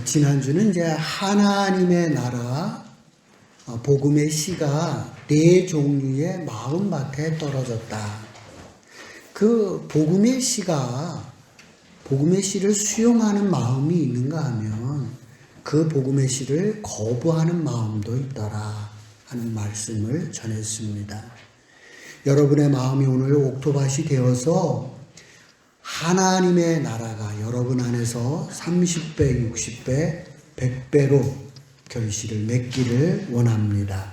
지난주는 이제 하나님의 나라 복음의 씨가 네 종류의 마음밭에 떨어졌다. 그 복음의 씨가 복음의 씨를 수용하는 마음이 있는가 하면 그 복음의 씨를 거부하는 마음도 있더라 하는 말씀을 전했습니다. 여러분의 마음이 오늘 옥토밭이 되어서 하나님의 나라가 여러분 안에서 30배, 60배, 100배로 결실을 맺기를 원합니다.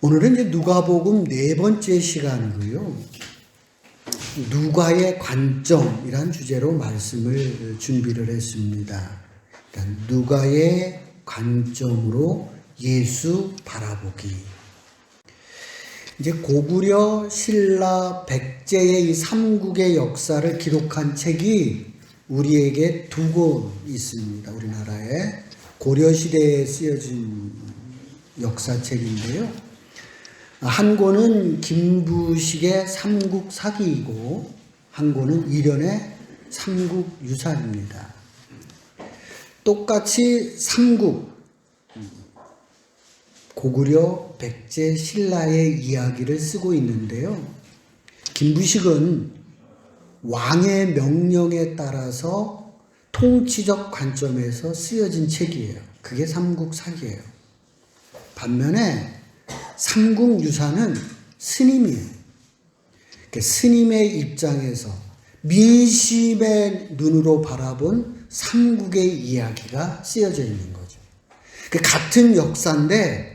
오늘은 이제 누가복음 네 번째 시간이고요. 누가의 관점이란 주제로 말씀을 준비를 했습니다. 그러니까 누가의 관점으로 예수 바라보기. 이제 고구려, 신라, 백제의 이 삼국의 역사를 기록한 책이 우리에게 두 권 있습니다. 우리나라에 고려시대에 쓰여진 역사책인데요. 한 권은 김부식의 삼국사기이고 한 권은 이련의 삼국유사입니다. 똑같이 삼국, 고구려, 백제, 신라의 이야기를 쓰고 있는데요. 김부식은 왕의 명령에 따라서 통치적 관점에서 쓰여진 책이에요. 그게 삼국사기예요. 반면에 삼국유사는 스님이에요. 스님의 입장에서 민심의 눈으로 바라본 삼국의 이야기가 쓰여져 있는 거죠. 같은 역사인데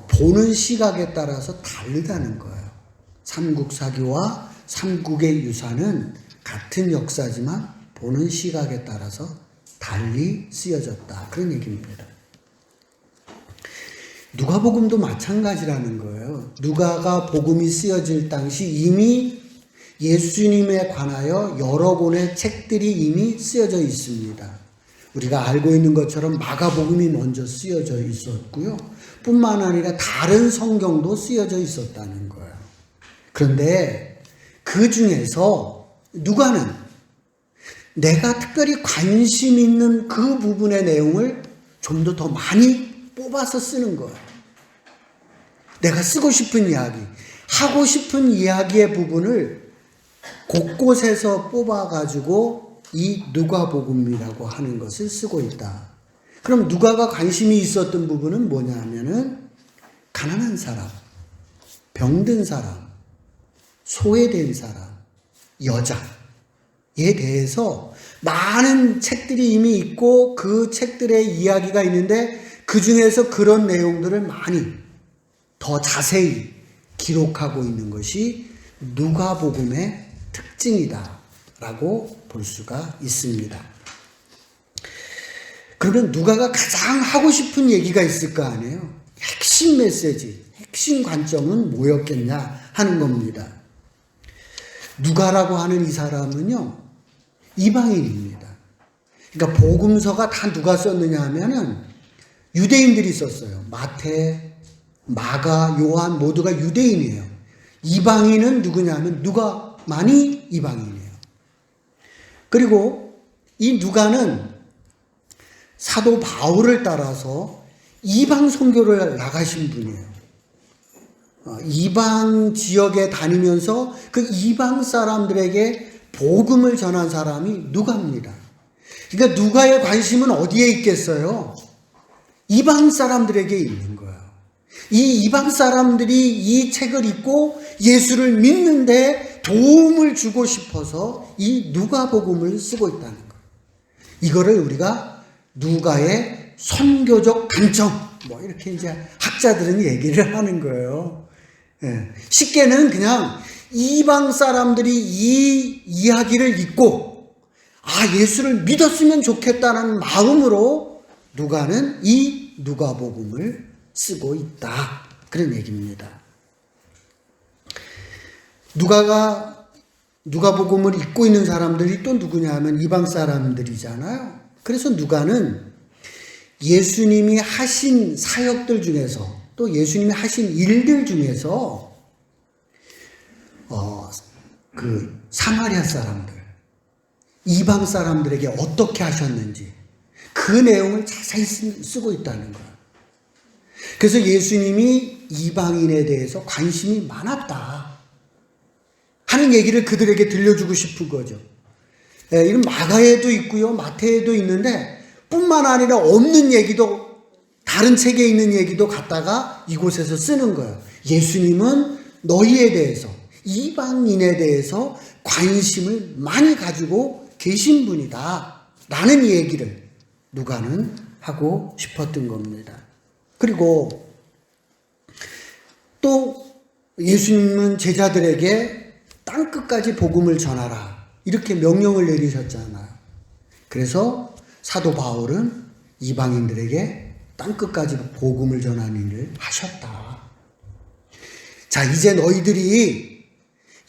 보는 시각에 따라서 다르다는 거예요. 삼국사기와 삼국의 유사는 같은 역사지만 보는 시각에 따라서 달리 쓰여졌다. 그런 얘기입니다. 누가복음도 마찬가지라는 거예요. 누가가 복음이 쓰여질 당시 이미 예수님에 관하여 여러 권의 책들이 이미 쓰여져 있습니다. 우리가 알고 있는 것처럼 마가복음이 먼저 쓰여져 있었고요. 뿐만 아니라 다른 성경도 쓰여져 있었다는 거예요. 그런데 그 중에서 누가는 내가 특별히 관심 있는 그 부분의 내용을 좀 더 많이 뽑아서 쓰는 거예요. 내가 쓰고 싶은 이야기, 하고 싶은 이야기의 부분을 곳곳에서 뽑아가지고 이 누가복음이라고 하는 것을 쓰고 있다. 그럼 누가가 관심이 있었던 부분은 뭐냐 하면은 가난한 사람, 병든 사람, 소외된 사람, 여자에 대해서 많은 책들이 이미 있고 그 책들의 이야기가 있는데 그 중에서 그런 내용들을 많이 더 자세히 기록하고 있는 것이 누가복음의 특징이다라고 볼 수가 있습니다. 그러면 누가가 가장 하고 싶은 얘기가 있을 거 아니에요? 핵심 메시지, 핵심 관점은 뭐였겠냐 하는 겁니다. 누가라고 하는 이 사람은요, 이방인입니다. 그러니까 복음서가 다 누가 썼느냐 하면은 유대인들이 썼어요. 마태, 마가, 요한 모두가 유대인이에요. 이방인은 누구냐 하면 누가만이 이방인이에요. 그리고 이 누가는 사도 바울을 따라서 이방 선교를 나가신 분이에요. 이방 지역에 다니면서 그 이방 사람들에게 복음을 전한 사람이 누가입니다. 그러니까 누가의 관심은 어디에 있겠어요? 이방 사람들에게 있는 거예요. 이 이방 사람들이 이 책을 읽고 예수를 믿는데 도움을 주고 싶어서 이 누가복음을 쓰고 있다는 거예요. 이거를 우리가 누가의 선교적 관점, 이렇게 이제 학자들은 얘기를 하는 거예요. 예. 쉽게는 그냥 이방 사람들이 이 이야기를 읽고, 예수를 믿었으면 좋겠다는 마음으로 누가는 이 누가복음을 쓰고 있다. 그런 얘기입니다. 누가복음을 읽고 있는 사람들이 또 누구냐 하면 이방 사람들이잖아요. 그래서 누가는 예수님이 하신 사역들 중에서 또 예수님이 하신 일들 중에서 그 사마리아 사람들, 이방 사람들에게 어떻게 하셨는지 그 내용을 자세히 쓰고 있다는 거예요. 그래서 예수님이 이방인에 대해서 관심이 많았다 하는 얘기를 그들에게 들려주고 싶은 거죠. 이런 마가에도 있고요, 마태에도 있는데 뿐만 아니라 없는 얘기도, 다른 책에 있는 얘기도 갖다가 이곳에서 쓰는 거예요. 예수님은 너희에 대해서, 이방인에 대해서 관심을 많이 가지고 계신 분이다 라는 얘기를 누가는 하고 싶었던 겁니다. 그리고 또 예수님은 제자들에게 땅끝까지 복음을 전하라 이렇게 명령을 내리셨잖아요. 그래서 사도 바울은 이방인들에게 땅끝까지 복음을 전하는 일을 하셨다. 자, 이제 너희들이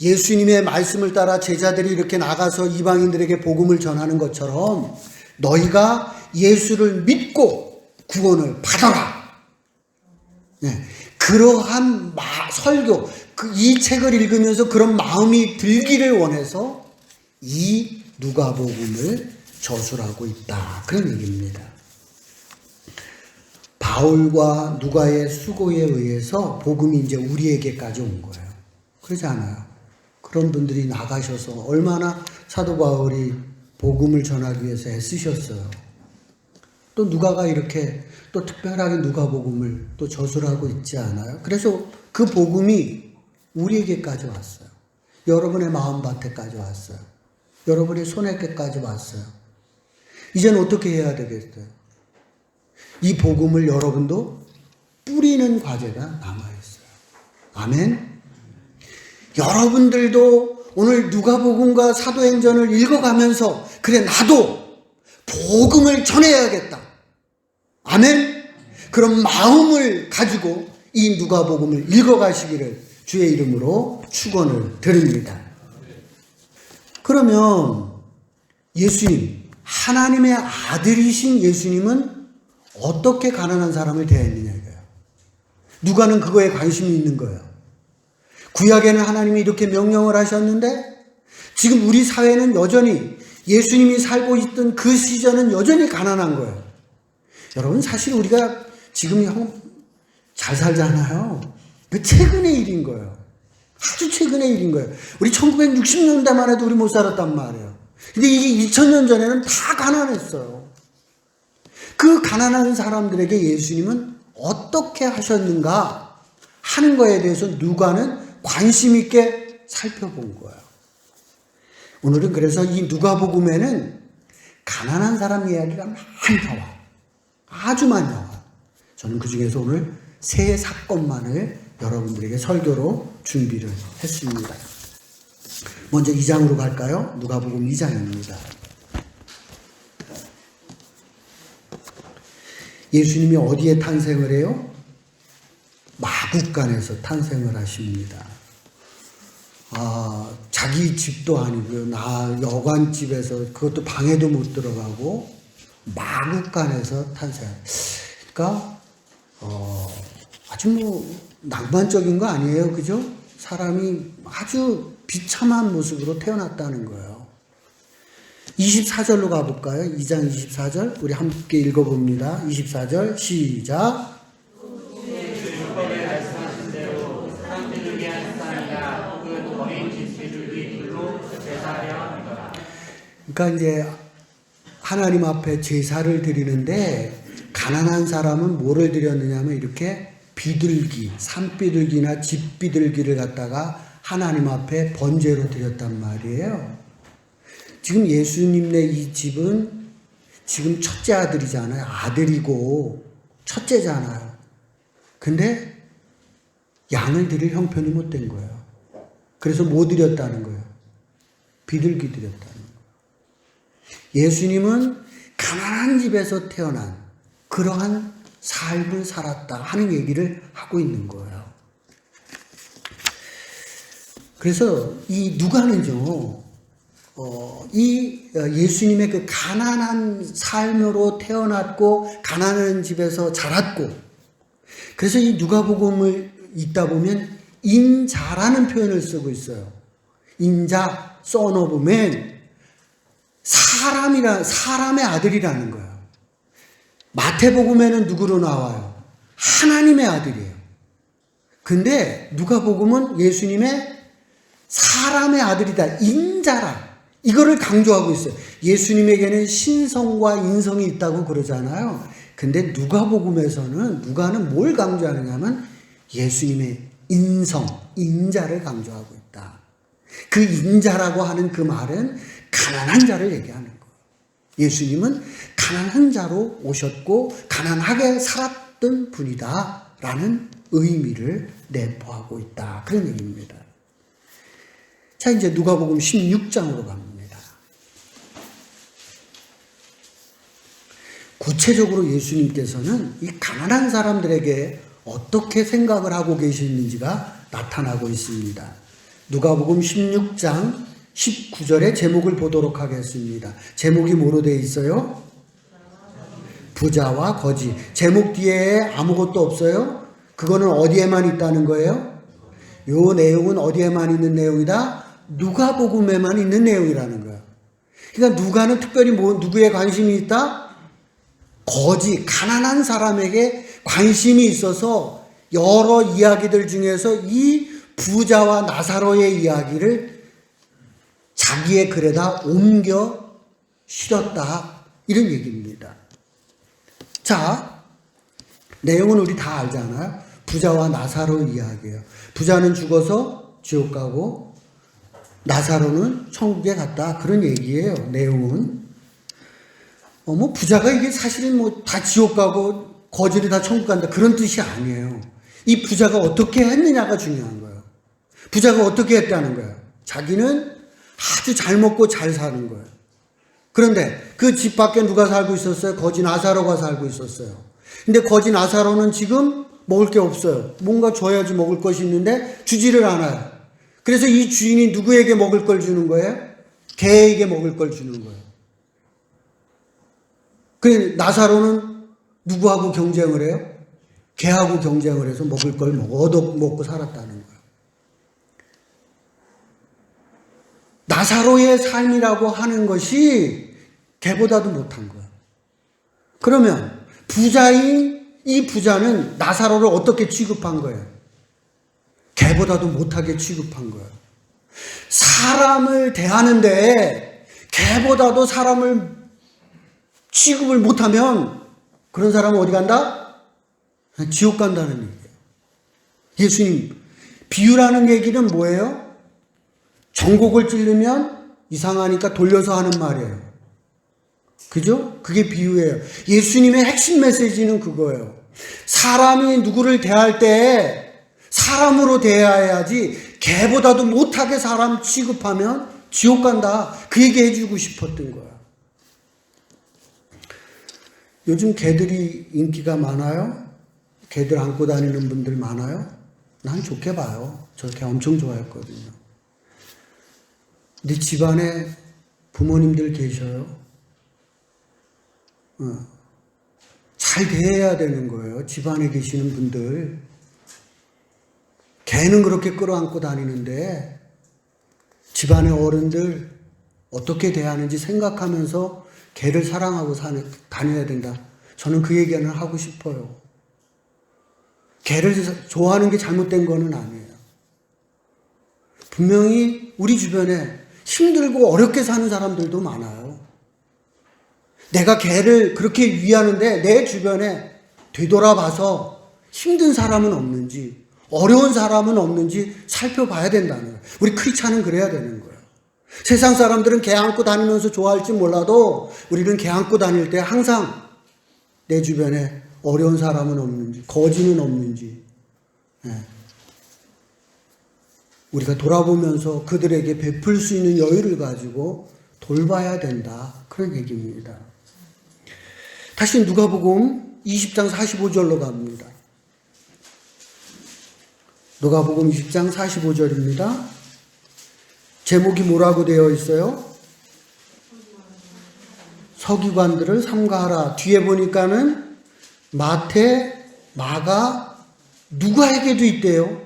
예수님의 말씀을 따라 제자들이 이렇게 나가서 이방인들에게 복음을 전하는 것처럼 너희가 예수를 믿고 구원을 받아라. 네, 그러한 설교, 이 책을 읽으면서 그런 마음이 들기를 원해서 이 누가복음을 저술하고 있다. 그런 얘기입니다. 바울과 누가의 수고에 의해서 복음이 이제 우리에게까지 온 거예요. 그러지 않아요? 그런 분들이 나가셔서 얼마나 사도 바울이 복음을 전하기 위해서 애쓰셨어요. 또 누가가 이렇게 또 특별하게 누가복음을 또 저술하고 있지 않아요? 그래서 그 복음이 우리에게까지 왔어요. 여러분의 마음밭에까지 왔어요. 여러분의 손에게까지 왔어요. 이제는 어떻게 해야 되겠어요? 이 복음을 여러분도 뿌리는 과제가 남아있어요. 아멘? 여러분들도 오늘 누가복음과 사도행전을 읽어가면서 그래 나도 복음을 전해야겠다. 아멘? 그런 마음을 가지고 이 누가복음을 읽어가시기를 주의 이름으로 축원을 드립니다. 그러면 예수님, 하나님의 아들이신 예수님은 어떻게 가난한 사람을 대했느냐 이거예요. 누가는 그거에 관심이 있는 거예요. 구약에는 하나님이 이렇게 명령을 하셨는데 지금 우리 사회는 여전히 예수님이 살고 있던 그 시절은 여전히 가난한 거예요. 여러분 사실 우리가 지금 잘 살잖아요. 그 최근의 일인 거예요. 아주 최근의 일인 거예요. 우리 1960년대만 해도 우리 못 살았단 말이에요. 근데 이게 2000년 전에는 다 가난했어요. 그 가난한 사람들에게 예수님은 어떻게 하셨는가 하는 거에 대해서 누가는 관심 있게 살펴본 거예요. 오늘은 그래서 이 누가복음에는 가난한 사람 이야기가 많이 나와요. 아주 많이 나와요. 저는 그 중에서 오늘 세 사건만을 여러분들에게 설교로 준비를 했습니다. 먼저 2장으로 갈까요? 누가복음 2장입니다. 예수님이 어디에 탄생을 해요? 마구간에서 탄생을 하십니다. 자기 집도 아니고요. 여관집에서 그것도 방에도 못 들어가고 마구간에서 탄생. 그러니까 아주 낭만적인 거 아니에요, 그죠? 사람이 아주 비참한 모습으로 태어났다는 거예요. 24절로 가볼까요? 2장 24절 우리 함께 읽어봅니다. 24절 시작. 그러니까 이제 하나님 앞에 제사를 드리는데 가난한 사람은 뭐를 드렸느냐면 이렇게 비둘기, 산비둘기나 집비둘기를 갖다가 하나님 앞에 번제로 드렸단 말이에요. 지금 예수님네 이 집은 지금 첫째 아들이잖아요. 아들이고 첫째잖아요. 근데 양을 드릴 형편이 못 된 거예요. 그래서 뭐 드렸다는 거예요? 비둘기 드렸다는 거예요. 예수님은 가난한 집에서 태어난 그러한 삶을 살았다 하는 얘기를 하고 있는 거예요. 그래서 이 누가는요, 이 예수님의 그 가난한 삶으로 태어났고 가난한 집에서 자랐고, 그래서 이 누가복음을 읽다 보면 인자라는 표현을 쓰고 있어요. 인자, son of man, 사람의 아들이라는 거예요. 마태복음에는 누구로 나와요? 하나님의 아들이에요. 근데 누가복음은 예수님의 사람의 아들이다. 인자라. 이거를 강조하고 있어요. 예수님에게는 신성과 인성이 있다고 그러잖아요. 근데 누가는 뭘 강조하느냐면 예수님의 인성, 인자를 강조하고 있다. 그 인자라고 하는 그 말은 가난한 자를 얘기하는 거예요. 예수님은 가난한 자로 오셨고 가난하게 살았던 분이다 라는 의미를 내포하고 있다. 그런 얘기입니다. 자, 이제 누가복음 16장으로 갑니다. 구체적으로 예수님께서는 이 가난한 사람들에게 어떻게 생각을 하고 계시는지가 나타나고 있습니다. 누가복음 16장 19절의 제목을 보도록 하겠습니다. 제목이 뭐로 되어 있어요? 부자와 거지. 제목 뒤에 아무것도 없어요? 그거는 어디에만 있다는 거예요? 요 내용은 어디에만 있는 내용이다? 누가복음에만 있는 내용이라는 거예요. 그러니까 누가는 특별히 누구에 관심이 있다? 거지, 가난한 사람에게 관심이 있어서 여러 이야기들 중에서 이 부자와 나사로의 이야기를 자기의 글에다 옮겨 실었다. 이런 얘기입니다. 자, 내용은 우리 다 알잖아요. 부자와 나사로 이야기예요. 부자는 죽어서 지옥 가고 나사로는 천국에 갔다. 그런 얘기예요. 내용은. 부자가 이게 사실은 다 지옥 가고 거지를 다 천국 간다. 그런 뜻이 아니에요. 이 부자가 어떻게 했느냐가 중요한 거예요. 부자가 어떻게 했다는 거예요. 자기는 아주 잘 먹고 잘 사는 거예요. 그런데 그 집 밖에 누가 살고 있었어요? 거지 나사로가 살고 있었어요. 근데 거지 나사로는 지금 먹을 게 없어요. 뭔가 줘야지 먹을 것이 있는데 주지를 않아요. 그래서 이 주인이 누구에게 먹을 걸 주는 거예요? 개에게 먹을 걸 주는 거예요. 그 나사로는 누구하고 경쟁을 해요? 개하고 경쟁을 해서 먹을 걸 얻어먹고 살았다는 거예요. 나사로의 삶이라고 하는 것이 개보다도 못한 거예요. 그러면 이 부자는 나사로를 어떻게 취급한 거예요? 개보다도 못하게 취급한 거예요. 사람을 대하는데 개보다도 사람을 취급을 못하면 그런 사람은 어디 간다? 지옥 간다는 얘기예요. 예수님, 비유라는 얘기는 뭐예요? 전곡을 찌르면 이상하니까 돌려서 하는 말이에요. 그죠? 그게 비유예요. 예수님의 핵심 메시지는 그거예요. 사람이 누구를 대할 때 사람으로 대해야지 개보다도 못하게 사람 취급하면 지옥 간다. 그 얘기 해주고 싶었던 거야. 요즘 개들이 인기가 많아요? 개들 안고 다니는 분들 많아요? 난 좋게 봐요. 저 개 엄청 좋아했거든요. 근데 집안에 부모님들 계셔요. 잘 대해야 되는 거예요. 집안에 계시는 분들. 개는 그렇게 끌어안고 다니는데 집안의 어른들 어떻게 대하는지 생각하면서 개를 사랑하고 다녀야 된다. 저는 그 얘기는 하고 싶어요. 개를 좋아하는 게 잘못된 거는 아니에요. 분명히 우리 주변에 힘들고 어렵게 사는 사람들도 많아요. 내가 개를 그렇게 위하는데 내 주변에 되돌아봐서 힘든 사람은 없는지 어려운 사람은 없는지 살펴봐야 된다는 거예요. 우리 크리스찬은 그래야 되는 거예요. 세상 사람들은 개 안고 다니면서 좋아할지 몰라도 우리는 개 안고 다닐 때 항상 내 주변에 어려운 사람은 없는지 거지는 없는지 우리가 돌아보면서 그들에게 베풀 수 있는 여유를 가지고 돌봐야 된다. 그런 얘기입니다. 다시 누가복음 20장 45절로 갑니다. 누가복음 20장 45절입니다. 제목이 뭐라고 되어 있어요? 서기관들을 삼가하라. 뒤에 보니까는 마태, 마가, 누가에게도 있대요.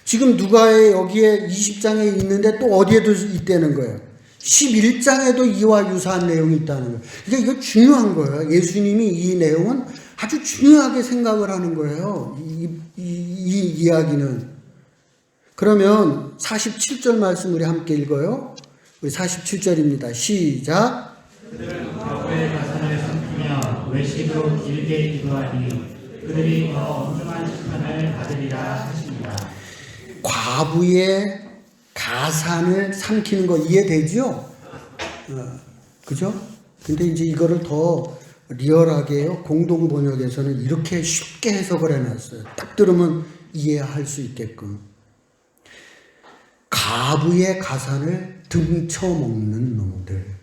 지금 누가에 여기에 20장에 있는데 또 어디에도 있다는 거예요. 11장에도 이와 유사한 내용이 있다는 거예요. 그러니까 이거 중요한 거예요. 예수님이 이 내용은 아주 중요하게 생각을 하는 거예요. 이 이야기는. 그러면 47절 말씀 우리 함께 읽어요. 우리 47절입니다. 시작. 그들은 과부의 가산을 삼키며 외식으로 길게 기도하니 그들이 더 엄중한 심판을 받으리라 하십니다. 과부의 가산을 삼키는 거 이해되죠? 그죠? 근데 이제 이거를 더 리얼하게요. 공동 번역에서는 이렇게 쉽게 해석을 해놨어요. 딱 들으면 이해할 수 있게끔. 과부의 가산을 등쳐먹는 놈들.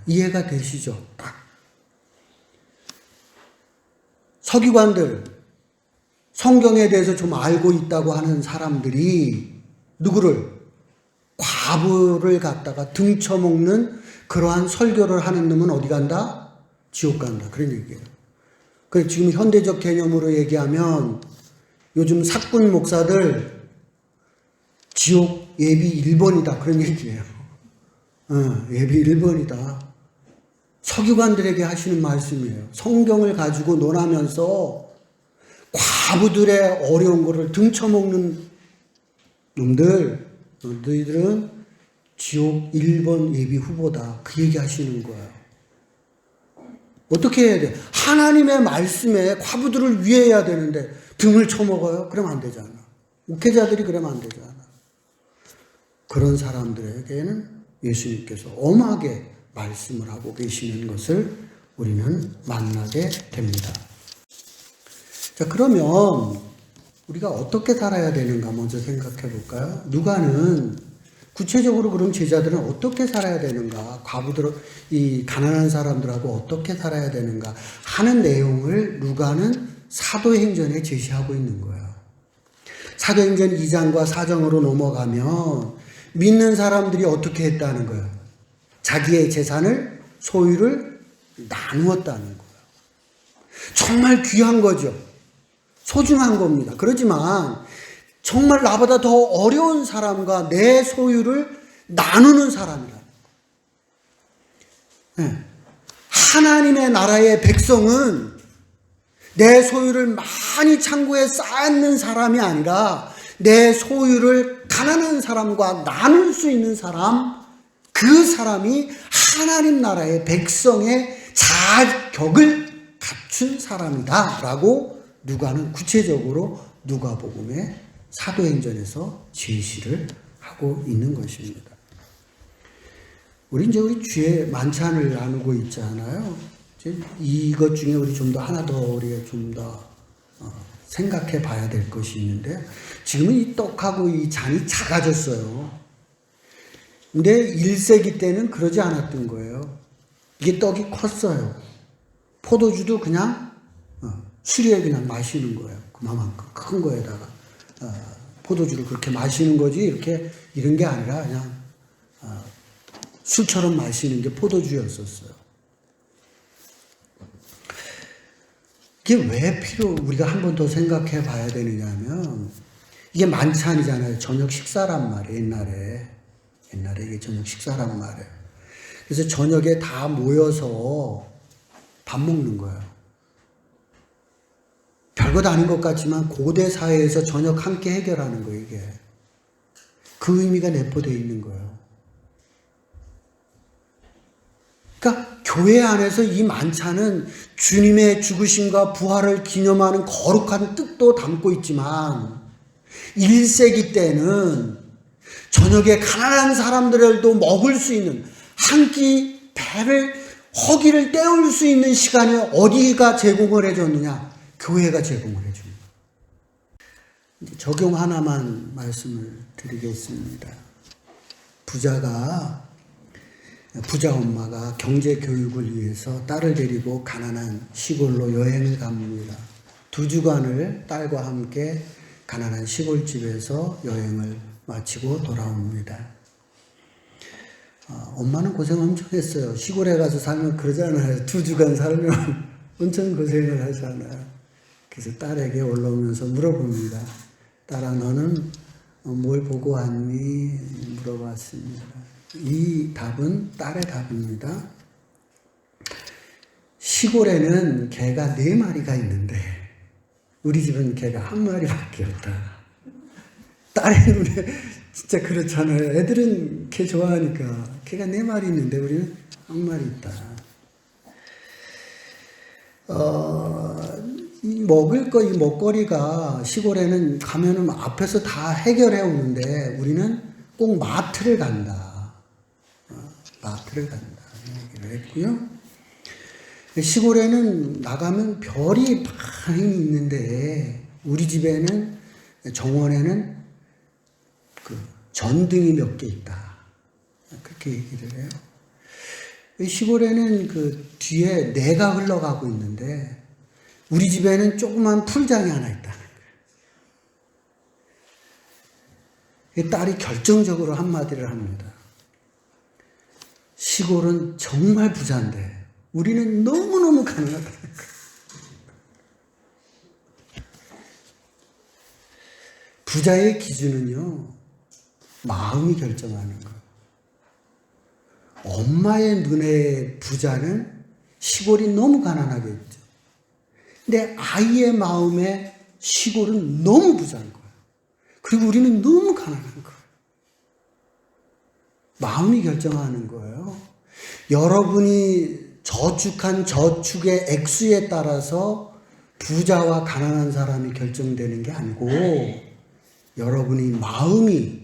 이해가 되시죠? 딱. 서기관들, 성경에 대해서 좀 알고 있다고 하는 사람들이 누구를? 과부를 갖다가 등쳐먹는 그러한 설교를 하는 놈은 어디 간다? 지옥 간다. 그런 얘기예요. 그래서 지금 현대적 개념으로 얘기하면 요즘 사꾼 목사들 지옥 예비 1번이다. 그런 얘기예요. 예비 1번이다. 서기관들에게 하시는 말씀이에요. 성경을 가지고 논하면서 과부들의 어려운 거를 등쳐먹는 놈들, 너희들은 지옥 1번 예비 후보다. 그 얘기 하시는 거예요. 어떻게 해야 돼? 하나님의 말씀에 과부들을 위해야 되는데 등을 쳐먹어요? 그러면 안 되잖아. 목회자들이 그러면 안 되잖아. 그런 사람들에게는 예수님께서 엄하게 말씀을 하고 계시는 것을 우리는 만나게 됩니다. 자, 그러면 우리가 어떻게 살아야 되는가 먼저 생각해 볼까요? 누가는 구체적으로 그럼 제자들은 어떻게 살아야 되는가? 과부들, 이 가난한 사람들하고 어떻게 살아야 되는가? 하는 내용을 누가는 사도행전에 제시하고 있는 거예요. 사도행전 2장과 4장으로 넘어가면 믿는 사람들이 어떻게 했다는 거예요? 자기의 재산을, 소유를 나누었다는 거예요. 정말 귀한 거죠. 소중한 겁니다. 그렇지만 정말 나보다 더 어려운 사람과 내 소유를 나누는 사람이라. 하나님의 나라의 백성은 내 소유를 많이 창고에 쌓는 사람이 아니라 내 소유를 가난한 사람과 나눌 수 있는 사람, 그 사람이 하나님 나라의 백성의 자격을 갖춘 사람이다 라고 누가는 구체적으로 누가복음의 사도행전에서 제시를 하고 있는 것입니다. 우리 주의 만찬을 나누고 있잖아요. 이것 중에 우리 좀 더 하나 더 우리가 좀 더 생각해 봐야 될 것이 있는데, 지금은 이 떡하고 이 잔이 작아졌어요. 근데 1세기 때는 그러지 않았던 거예요. 이게 떡이 컸어요. 포도주도 그냥 수리에 그냥 마시는 거예요. 그만큼 큰 거에다가 포도주를 그렇게 마시는 거지, 이렇게 이런 게 아니라 그냥 술처럼 마시는 게 포도주였었어요. 이게 왜 우리가 한 번 더 생각해 봐야 되느냐 하면, 이게 만찬이잖아요. 저녁 식사란 말이에요. 옛날에 이게 저녁 식사란 말이에요. 그래서 저녁에 다 모여서 밥 먹는 거예요. 별것 아닌 것 같지만 고대 사회에서 저녁 함께 해결하는 거예요, 이게. 그 의미가 내포되어 있는 거예요. 그러니까 교회 안에서 이 만찬은 주님의 죽으심과 부활을 기념하는 거룩한 뜻도 담고 있지만, 1세기 때는 저녁에 가난한 사람들도 먹을 수 있는, 한 끼 허기를 때울 수 있는 시간이 어디가 제공을 해줬느냐? 교회가 제공을 해줍니다. 적용 하나만 말씀을 드리겠습니다. 부자 엄마가 경제 교육을 위해서 딸을 데리고 가난한 시골로 여행을 갑니다. 2주간을 딸과 함께 가난한 시골집에서 여행을 마치고 돌아옵니다. 엄마는 고생 엄청 했어요. 시골에 가서 살면 그러잖아요. 2주간 살면 엄청 고생을 하잖아요. 그래서 딸에게 올라오면서 물어봅니다. 딸아, 너는 뭘 보고 왔니? 물어봤습니다. 이 답은 딸의 답입니다. 시골에는 개가 4마리가 있는데 우리 집은 개가 1마리밖에 없다. 딸의 눈에 진짜 그렇잖아요. 애들은 개 좋아하니까 개가 4마리 있는데 우리는 1마리 있다. 이 먹을 거, 이 먹거리가 시골에는 가면은 앞에서 다 해결해 오는데 우리는 꼭 마트를 간다. 마트를 간다. 얘기를 했고요. 시골에는 나가면 별이 많이 있는데 우리 집에는 정원에는 그 전등이 몇 개 있다. 그렇게 얘기를 해요. 시골에는 그 뒤에 내가 흘러가고 있는데 우리 집에는 조그만 풀장이 하나 있다는 거예요. 딸이 결정적으로 한마디를 합니다. 시골은 정말 부자인데 우리는 너무너무 가난하다는 거예요. 부자의 기준은요, 마음이 결정하는 거예요. 엄마의 눈에 부자는 시골이 너무 가난하게 있죠. 근데 아이의 마음에 시골은 너무 부자인 거예요. 그리고 우리는 너무 가난한 거예요. 마음이 결정하는 거예요. 여러분이 저축한 저축의 액수에 따라서 부자와 가난한 사람이 결정되는 게 아니고 여러분이 마음이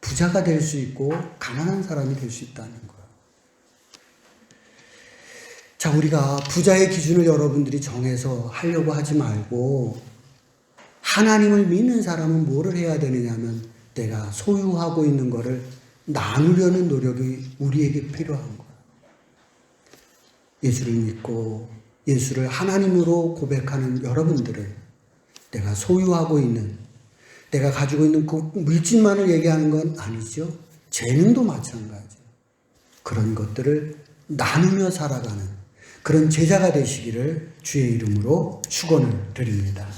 부자가 될 수 있고 가난한 사람이 될 수 있다는 거예요. 자, 우리가 부자의 기준을 여러분들이 정해서 하려고 하지 말고 하나님을 믿는 사람은 뭐를 해야 되느냐면 내가 소유하고 있는 거를 나누려는 노력이 우리에게 필요한 거예요. 예수를 믿고 예수를 하나님으로 고백하는 여러분들은 내가 소유하고 있는, 내가 가지고 있는 그 물질만을 얘기하는 건 아니죠. 재능도 마찬가지예요. 그런 것들을 나누며 살아가는 그런 제자가 되시기를 주의 이름으로 축원을 드립니다.